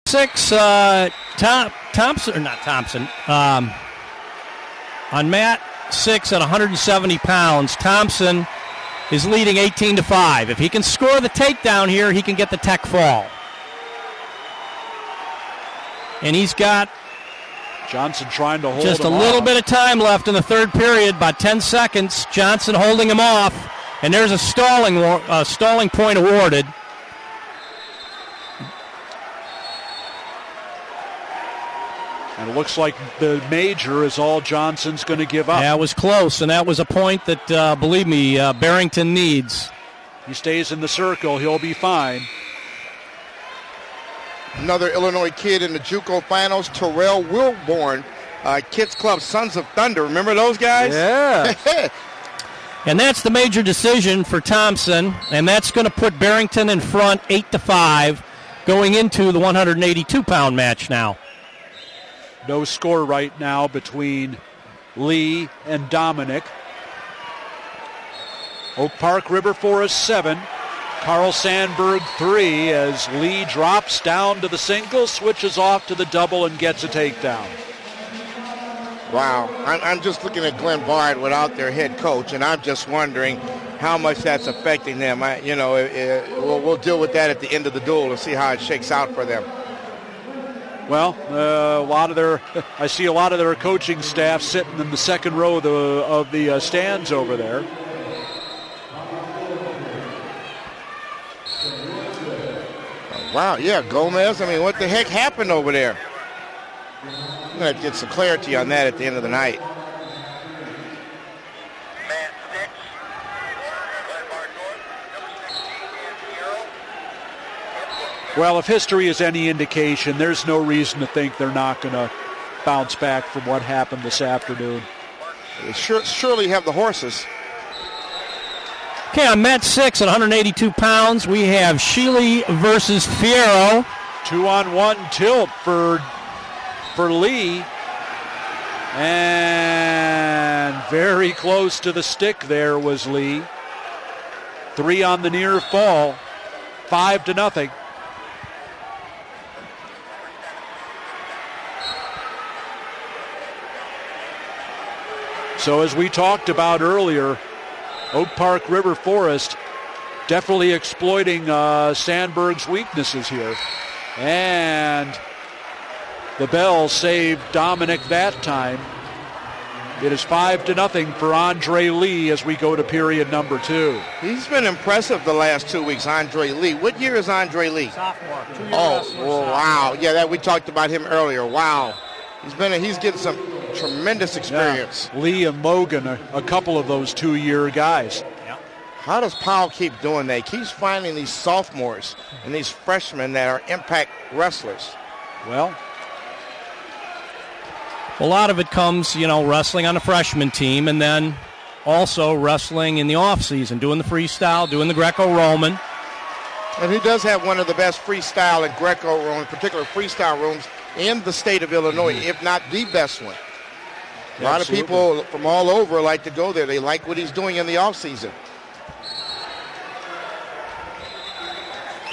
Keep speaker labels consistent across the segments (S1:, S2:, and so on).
S1: 6, Thompson, or not Thompson, on mat 6 at 170 pounds, Thompson is leading 18-5. If he can score the takedown here, he can get the tech fall. And he's got
S2: Johnson trying to hold
S1: just a
S2: him
S1: little
S2: off.
S1: bit of time left in the third period, about 10 seconds. Johnson holding him off, and there's a stalling point awarded.
S2: And it looks like the major is all Johnson's going to give up.
S1: Yeah, it was close, and that was a point that, believe me, Barrington needs.
S2: He stays in the circle. He'll be fine.
S3: Another Illinois kid in the JUCO finals, Terrell Wilborn, Kids Club Sons of Thunder. Remember those guys?
S2: Yeah.
S1: And that's the major decision for Thompson, and that's going to put Barrington in front 8-5 going into the 182-pound match now.
S2: No score right now between Lee and Dominick. Oak Park River Forest 7. Carl Sandburg 3 as Lee drops down to the single, switches off to the double, and gets a takedown.
S3: Wow. I'm just looking at Glenn Bard without their head coach, and I'm just wondering how much that's affecting them. We'll deal with that at the end of the duel and see how it shakes out for them.
S2: Well, I see a lot of their coaching staff sitting in the second row of the stands over there.
S3: Wow, yeah, Gomez. I mean, what the heck happened over there? I'm going to get some clarity on that at the end of the night.
S2: Well, if history is any indication, there's no reason to think they're not going to bounce back from what happened this afternoon.
S3: They surely have the horses.
S1: Okay, on mat 6 at 182 pounds, we have Sheely versus Fierro.
S2: 2-on-1 tilt for Lee. And very close to the stick there was Lee. 3 on the near fall. 5-0. So as we talked about earlier, Oak Park River Forest definitely exploiting Sandburg's weaknesses here. And the bell saved Dominick that time. It is 5-0 for Andre Lee as we go to period number 2.
S3: He's been impressive the last 2 weeks, Andre Lee. What year is Andre Lee?
S1: Sophomore.
S3: Wow. Yeah, we talked about him earlier. Wow. He's getting some tremendous experience.
S2: Yeah. Lee and Logan are a couple of those 2-year guys.
S1: Yep.
S3: How does Powell keep doing that? He keeps finding these sophomores and these freshmen that are impact wrestlers.
S2: Well,
S1: a lot of it comes, wrestling on a freshman team, and then also wrestling in the offseason, doing the freestyle, doing the Greco-Roman.
S3: And he does have one of the best freestyle and Greco-Roman, particular freestyle rooms in the state of Illinois, if not the best one. A lot of people from all over like to go there. They like what he's doing in the offseason.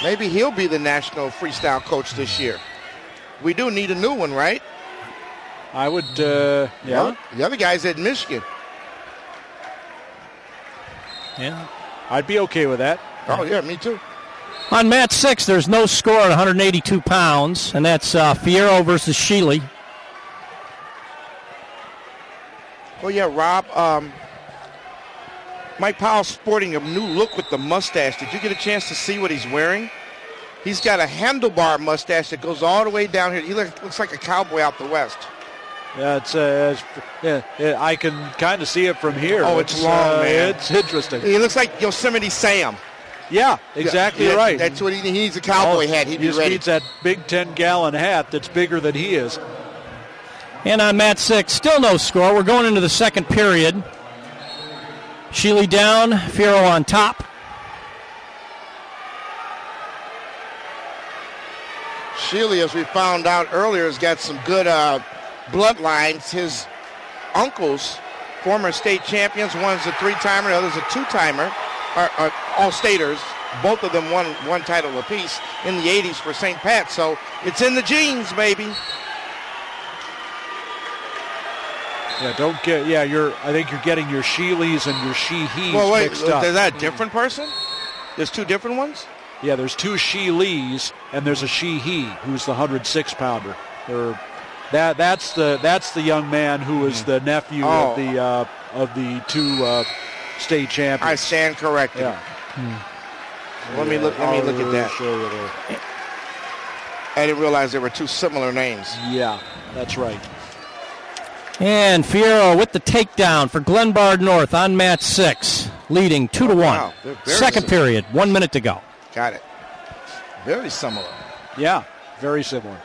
S3: Maybe he'll be the national freestyle coach this year. We do need a new one, right?
S2: I would, yeah.
S3: Well, the other guy's at Michigan.
S1: Yeah.
S2: I'd be okay with that.
S3: Oh, yeah, me too.
S1: On mat 6, there's no score at 182 pounds, and that's Fierro versus Sheely.
S3: Well, yeah, Rob, Mike Powell's sporting a new look with the mustache. Did you get a chance to see what he's wearing? He's got a handlebar mustache that goes all the way down here. He looks like a cowboy out the west.
S2: Yeah, I can kind of see it from here.
S3: Oh, it's long, man.
S2: It's interesting.
S3: He looks like Yosemite Sam.
S2: Yeah, exactly right.
S3: That's what he needs, a cowboy hat. He'd be ready.
S2: He needs that big 10-gallon hat that's bigger than he is.
S1: And on mat 6, still no score. We're going into the second period. Sheely down, Fierro on top.
S3: Sheely, as we found out earlier, has got some good bloodlines. His uncles, former state champions, one's a 3-timer, the other's a 2-timer, are all staters. both of them won one title apiece in the 80s for St. Pat. So it's in the genes, baby.
S2: Yeah, I think you're getting your Sheelys and your Shehees mixed up.
S3: Is that a different person? There's two different ones?
S2: Yeah, there's two Sheelys and there's a Shehee who's the 106-pounder. That's the young man who is the nephew of the two state champions.
S3: I stand corrected.
S2: Yeah.
S3: Let me look at that.
S2: Show you there.
S3: I didn't realize there were two similar names.
S2: Yeah, that's right.
S1: And Fierro with the takedown for Glenbard North on mat 6, leading 2-1.
S3: Wow,
S1: Second period, 1 minute to go.
S3: Got it. Very similar.
S2: Yeah, very similar.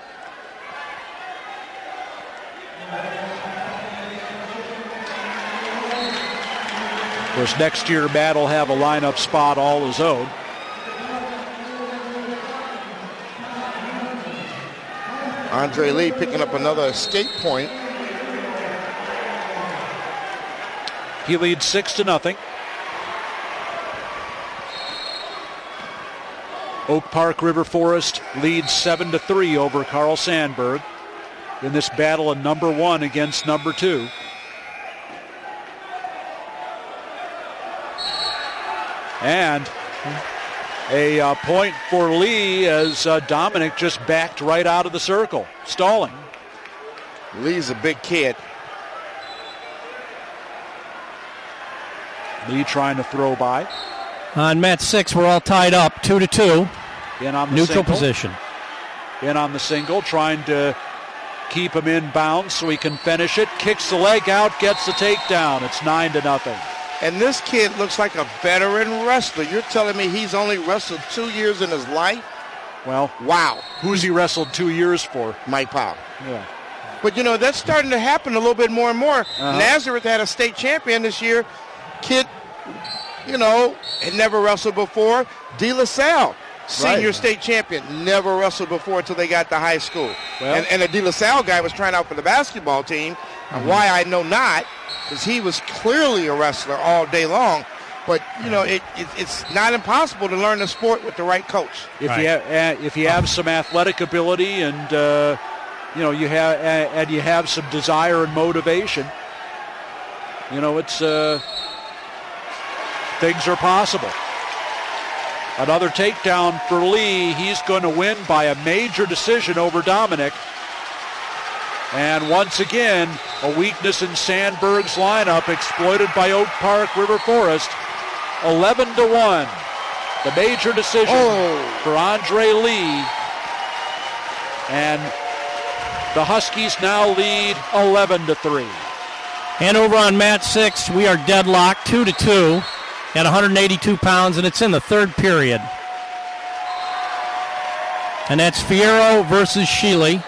S2: Of course, next year Matt will have a lineup spot all his own.
S3: Andre Lee picking up another escape point.
S2: He leads 6-0. Oak Park River Forest leads 7-3 over Carl Sandburg in this battle of number 1 against number 2. And a point for Lee as Dominick just backed right out of the circle, stalling.
S3: Lee's a big kid.
S2: Lee trying to throw by.
S1: On mat 6, we're all tied up, 2-2.
S2: In on the
S1: neutral
S2: single.
S1: Position.
S2: In on the single, trying to keep him in bounds so he can finish it. Kicks the leg out, gets the takedown. It's 9-0.
S3: And this kid looks like a veteran wrestler. You're telling me he's only wrestled 2 years in his life?
S2: Well,
S3: wow.
S2: Who's he wrestled 2 years for?
S3: Mike Powell.
S2: Yeah.
S3: But, that's starting to happen a little bit more and more. Nazareth had a state champion this year. Kid, had never wrestled before. De La Salle, senior state champion, never wrestled before until they got to high school. Well, and the De La Salle guy was trying out for the basketball team. Why I know not, because he was clearly a wrestler all day long. But, it's not impossible to learn the sport with the right coach.
S2: If you have some athletic ability and, you have some desire and motivation, it's things are possible. Another takedown for Lee. He's going to win by a major decision over Dominick. And once again, a weakness in Sandburg's lineup exploited by Oak Park River Forest. 11-1. The major decision for Andre Lee. And the Huskies now lead 11-3.
S1: And over on mat 6, we are deadlocked, 2-2 at 182 pounds, and it's in the third period. And that's Fierro versus Sheely.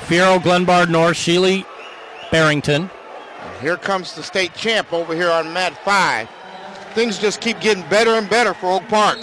S1: Fierro, Glenbard North, Sheely, Barrington.
S3: And here comes the state champ over here on mat 5. Things just keep getting better and better for Oak Park.